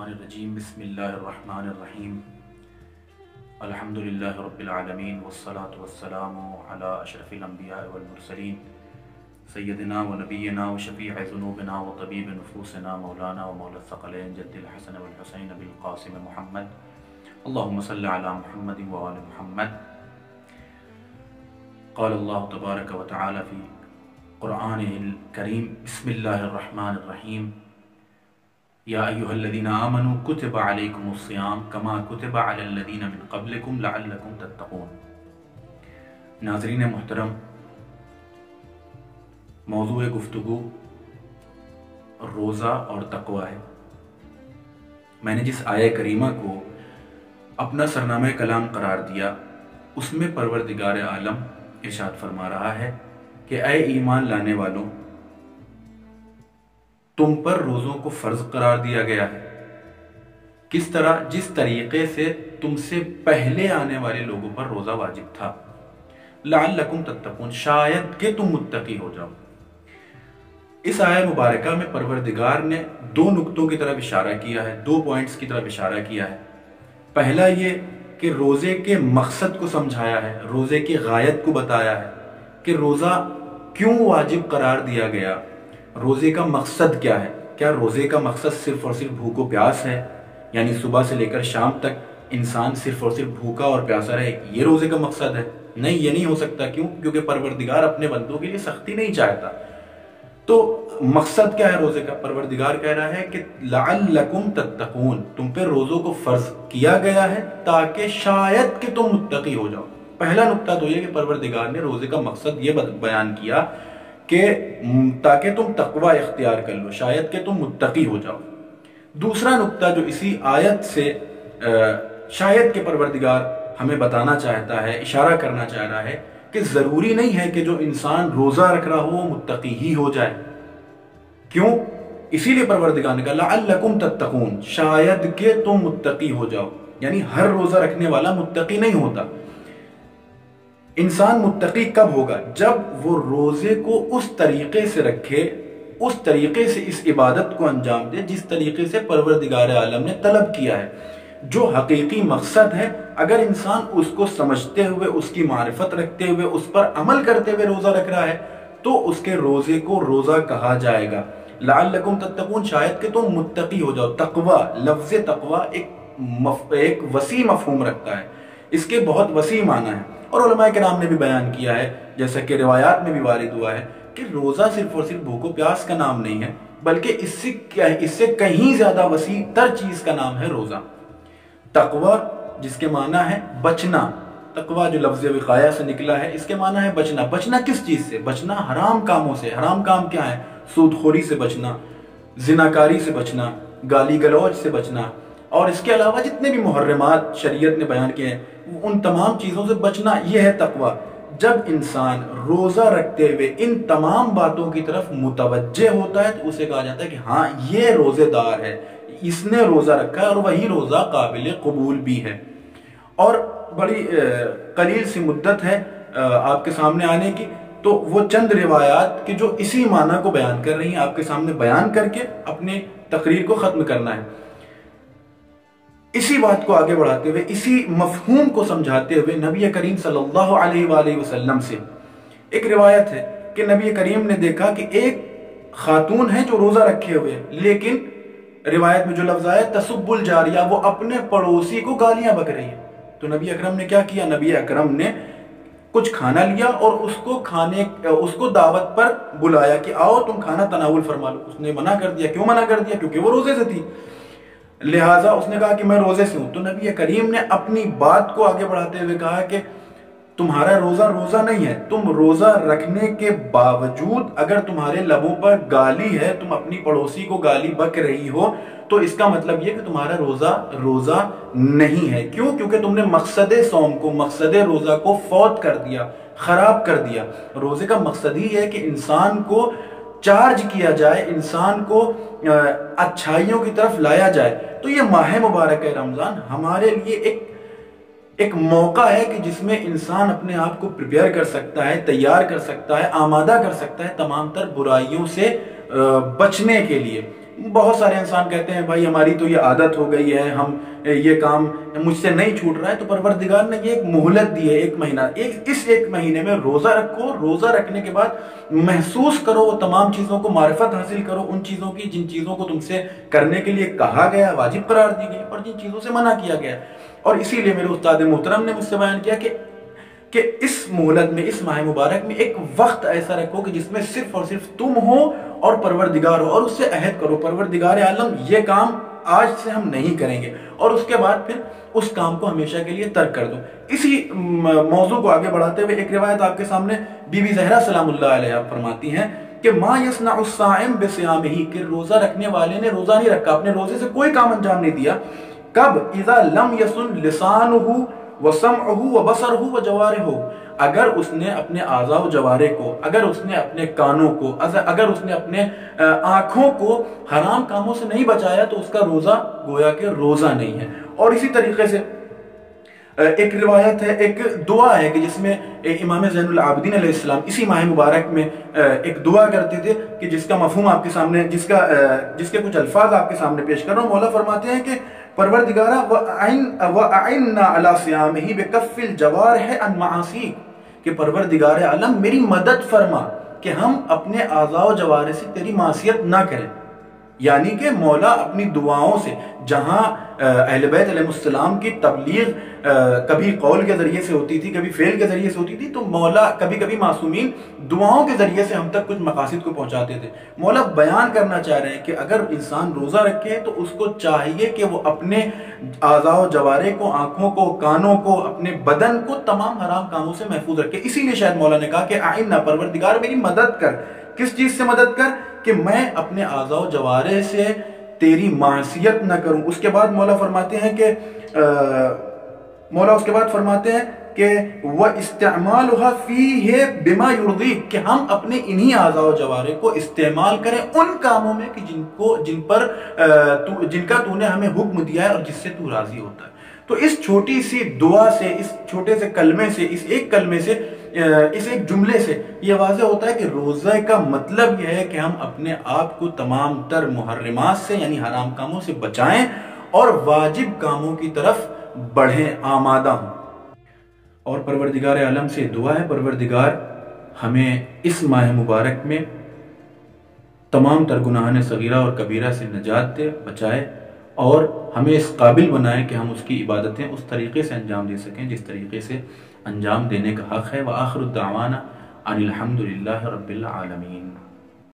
मिनश्शैतानिर्रजीम बिस्मिल्लाहिर्रहमानिर्रहीम अल्हम्दुलिल्लाहि रब्बिल आलमीन वस्सलातु वस्सलामु अला अशरफिल अंबिया वल मुरसलीन सय्यदिना व नबिय्यिना व शफीअ ज़ुनूबिना व तबीब नुफूसिना मौलाना व मौला सक़लैन जद्दिल हसन वल हुसैन बिल क़ासिम मुहम्मद अल्लाहुम्मा सल्लि अला मुहम्मद व आलि मुहम्मद। क़ाल अल्लाहु तबारक व तआला फ़ी क़ुरआनिल करीम बिस्मिल्लाहिर्रहमानिर्रहीम या अय्युहल्लज़ीना आमनू कुतिबा अलैकुमुस्सियाम कमा कुतिबा अलल्लज़ीना मिन क़ब्लिकुम लअल्लकुम तत्तक़ून। नाज़रीन मुहतरम, मौज़ूए गुफ्तगू रोज़ा और तक़वा है। मैंने जिस आया करीमा को अपना सरनामे कलाम करार दिया उसमें परवरदिगार आलम इरशाद फरमा रहा है कि ऐ ईमान लाने वालों, तुम पर रोज़ों को फ़र्ज करार दिया गया है। किस तरह? जिस तरीक़े से तुमसे पहले आने वाले लोगों पर रोज़ा वाजिब था। लअल्लकुम तत्तक़ून, शायद कि तुम मुत्तकी हो जाओ। इस आया मुबारका में परवरदिगार ने दो नुक्तों की तरफ इशारा किया है, दो पॉइंट्स की तरफ इशारा किया है। पहला ये कि रोज़े के मकसद को समझाया है, रोज़े की गायत को बताया है कि रोज़ा क्यों वाजिब करार दिया गया, रोज़े का मकसद क्या है। क्या रोज़े का मकसद सिर्फ और सिर्फ भूख और प्यास है, यानी सुबह से लेकर शाम तक इंसान सिर्फ और सिर्फ भूखा और प्यासा रहे, ये रोज़े का मकसद है? नहीं, ये नहीं हो सकता। क्यों? क्योंकि परवरदिगार अपने बंदों के लिए सख्ती नहीं चाहता। तो मकसद क्या है रोज़े का? परवरदिगार कह रहा है कि लअल्लकुम तत्तक़ून, तुम पे रोज़ों को फ़र्ज किया गया है ताकि शायद कि तुम मुत्तकी हो जाओ। पहला नुक्ता तो ये कि परवरदिगार ने रोज़े का मकसद ये बयान किया कि ताकि तुम तकवा इख्तियार कर लो, शायद कि तुम मुत्तकी हो जाओ। दूसरा नुक्ता जो इसी आयत से शायद के परवरदिगार हमें बताना चाहता है, इशारा करना चाह रहा है कि ज़रूरी नहीं है कि जो इंसान रोज़ा रख रहा हो वो मुत्तकी ही हो जाए। क्यों? इसीलिए परवरदिगार ने कहा लअल्लकुम तत्तक़ून, शायद कि तुम मुत्तकी हो जाओ। यानी हर रोज़ा रखने वाला मुत्तकी नहीं होता। इंसान मुत्तकी कब होगा? जब वो रोज़े को उस तरीके से रखे, उस तरीके से इस इबादत को अंजाम दे जिस तरीके से परवरदिगार आलम ने तलब किया है। जो हकीकी मकसद है, अगर इंसान उसको समझते हुए, उसकी मारिफत रखते हुए, उस पर अमल करते हुए रोज़ा रख रहा है तो उसके रोज़े को रोज़ा कहा जाएगा। लअल्लकुम तत्तक़ून, शायद कि तुम मुत्तकी हो जाओ। तक़वा, लफ्ज़ तक़वा एक वसी मफ़हूम रखता है, इसके बहुत वसी माना है। और उलमाए किराम ने भी बयान किया है, जैसा कि रिवायात में भी वारिद हुआ है कि रोज़ा सिर्फ और सिर्फ भूख प्यास का नाम नहीं है, बल्कि इससे कहीं ज़्यादा वसी तर चीज़ का नाम है रोज़ा। तक़वा जिसके माना है बचना, तक़वा जो लफ्ज़ विक़ाया से निकला है, इसके माना है बचना। बचना किस चीज़ से? बचना हराम कामों से। हराम काम क्या है? सूदखोरी से बचना, ज़िनाकारी से बचना, गाली गलौज से बचना, और इसके अलावा जितने भी मुहर्रमात शरीयत ने बयान किए हैं उन तमाम चीज़ों से बचना, यह है तक़वा। जब इंसान रोज़ा रखते हुए इन तमाम बातों की तरफ मुतवज्जे होता है तो उसे कहा जाता है कि हाँ, ये रोज़ेदार है, इसने रोज़ा रखा है और वही रोज़ा काबिल कबूल भी है। और बड़ी कलील सी मुद्दत है आपके सामने आने की, तो वो चंद रिवायात कि जो इसी माना को बयान कर रही हैं आपके सामने बयान करके अपने तकरीर को ख़त्म करना है। इसी बात को आगे बढ़ाते हुए, इसी मफहूम को समझाते हुए नबी करीम सल्लल्लाहु अलैहि वसल्लम से एक रिवायत है कि नबी करीम ने देखा कि एक खातून है जो रोज़ा रखे हुए, लेकिन रिवायत में जो लफ्ज़ आया तसुब्बुल जारिया, वो अपने पड़ोसी को गालियां बक रही है। तो नबी अकरम ने क्या किया? नबी अकरम ने कुछ खाना लिया और उसको दावत पर बुलाया कि आओ तुम खाना तनावुल फरमा लो। उसने मना कर दिया। क्यों मना कर दिया? क्योंकि वो रोज़े से थी, लिहाजा उसने कहा कि मैं रोज़े से हूं। तो नबी करीम ने अपनी बात को आगे बढ़ाते हुए कहा कि तुम्हारा रोज़ा रोज़ा नहीं है, तुम रोज़ा रखने के बावजूद अगर तुम्हारे लबों पर गाली है, तुम अपनी पड़ोसी को गाली बक रही हो, तो इसका मतलब यह कि तुम्हारा रोज़ा रोज़ा नहीं है। क्यों? क्योंकि तुमने मकसद सौम को, मकसद रोज़ा को फौत कर दिया, खराब कर दिया। रोज़े का मकसद ही है कि इंसान को चार्ज किया जाए, इंसान को अच्छाइयों की तरफ लाया जाए। तो ये माह मुबारक है रमज़ान हमारे लिए एक मौका है कि जिसमें इंसान अपने आप को प्रिपेयर कर सकता है, तैयार कर सकता है, आमादा कर सकता है तमाम तर बुराइयों से बचने के लिए। बहुत सारे इंसान कहते हैं भाई हमारी तो ये आदत हो गई है, हम ये काम मुझसे नहीं छूट रहा है। तो परवरदिगार ने ये एक मोहलत दी है, 1 महीना। इस 1 महीने में रोजा रखो, रोजा रखने के बाद महसूस करो वो तमाम चीजों को, मारिफत हासिल करो उन चीजों की जिन चीजों को तुमसे करने के लिए कहा गया, वाजिब करार दी गई, और जिन चीजों से मना किया गया। और इसीलिए मेरे उस्ताद मोहतरम ने मुझसे बयान किया कि इस मोहलत में, इस माह मुबारक में एक वक्त ऐसा रखो कि जिसमें सिर्फ और सिर्फ तुम हो और परवरदिगार हो, और उससे अहद करो परवरदिगार आलम ये काम आज से हम नहीं करेंगे, और उसके बाद फिर उस काम को हमेशा के लिए तर्क कर दो। इसी मौजू को आगे बढ़ाते हुए एक रिवायत आपके सामने बीबी ज़हरा सलामुल्लाह अलैहा फरमाती हैं कि मा यसनाउस साइम बिसियामिही, कि रोजा रखने वाले ने रोजा नहीं रखा, अपने रोजे से कोई काम अंजाम नहीं दिया। कब? इज़ा लम यसुन लिसानुहु व समअहु व बसरहु व जवारिहु, अगर उसने अपने आज़ा व जवारे को, अगर उसने अपने कानों को, अगर उसने अपने आंखों को हराम कामों से नहीं बचाया तो उसका रोजा गोया के रोजा नहीं है। और इसी तरीके से एक रिवायत है, एक दुआ है कि जिसमें इमाम ज़ैनुल आबिदीन अलैहिस्सलाम इसी माह मुबारक में एक दुआ करते थे कि जिसका मफहूम आपके सामने, जिसके कुछ अल्फाज आपके सामने पेश कर रहा हूं। मौला फरमाते हैं कि परवरदिगारा वअइन्ना अला सियामिही बिकफ्फिल जवारिह अन मआसी, कि परवरदिगार आलम मेरी मदद फरमा कि हम अपने आज़ा व जवारे से तेरी मासियत ना करें। यानी कि मौला अपनी दुआओं से, जहां अहले बैत अलैहिस्सलाम की तबलीग कभी कौल के जरिए से होती थी, कभी फेल के जरिए से होती थी, तो मौला कभी कभी मासूमीन दुआओं के जरिए से हम तक कुछ मकासिद को पहुंचाते थे। मौला बयान करना चाह रहे हैं कि अगर इंसान रोजा रखे तो उसको चाहिए कि वो अपने आज़ा जवारे को, आंखों को, कानों को, अपने बदन को तमाम हराम कामों से महफूज रखे। इसीलिए शायद मौला ने कहा कि आइन्ना, परवरदिगार मेरी मदद कर। किस चीज से मदद कर? कि मैं अपने आज़ा व जवारे से तेरी मासियत न करूं। उसके बाद मौला फरमाते हैं कि वह इस्तेमालुहा फीहि बिमा युर्दीक, कि हम अपने इन्हीं आज़ा व जवारे को इस्तेमाल करें उन कामों में कि जिनका तूने हमें हुक्म दिया है और जिससे तू राजी होता है। तो इस छोटी सी दुआ से, इस छोटे से कलमे से, इस एक कलमे से, इस एक जुमले से ये वाज़ेह होता है कि रोज़े का मतलब यह है कि हम अपने आप को तमाम तर मुहर्रिमात से, यानी हराम कामों से बचाएं और वाजिब कामों की तरफ बढ़ें, आमादा हों। और परवरदिगार आलम से दुआ है, परवरदिगार हमें इस माह मुबारक में तमाम तर गुनाहान सगीरा और कबीरा से निजात दे, बचाए, और हमें इस काबिल बनाए कि हम उसकी इबादतें उस तरीके से अंजाम दे सकें जिस तरीके से अंजाम देने का हक़ है। व आखिरु दावाना अनिल हम्दुलिल्लाहि रब्बिल आलमीन।